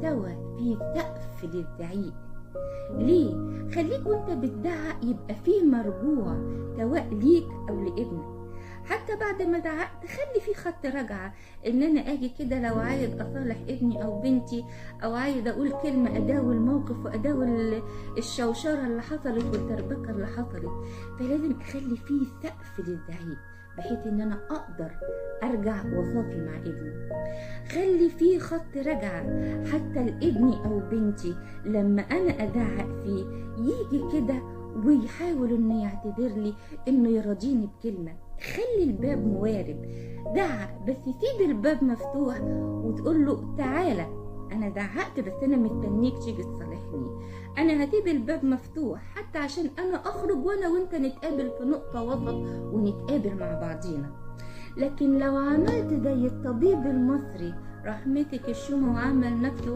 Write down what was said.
محتوى، فيه سقف للزعيق. ليه؟ خليك وانت بتزعق يبقى فيه مرجوع سواء ليك او لابنك. حتى بعد ما زعقت خلي فيه خط رجعه، ان انا اجي كده لو عايز اصالح ابني او بنتي، او عايز اقول كلمه اداوي الموقف واداوي الشوشره اللي حصلت والتربكه اللي حصلت، فلازم اخلي فيه سقف للزعيق بحيث ان انا اقدر ارجع وصافي مع ابني. خلي فيه خط رجعه حتى لابني او بنتي لما انا ازعق فيه يجي كده ويحاول انه يعتذر لي، انه يراضيني بكلمه. خلي الباب موارب، زعق بس سيب الباب مفتوح وتقول له تعالى انا زعقت بس انا مستنيك تيجي تصالحني. انا هسيب الباب مفتوح حتى عشان انا اخرج وانا وانت نتقابل في نقطه وسط ونتقابل مع بعضينا. لكن لو عملت زي الطبيب المصري راح مسك الشومه وعمل نفسه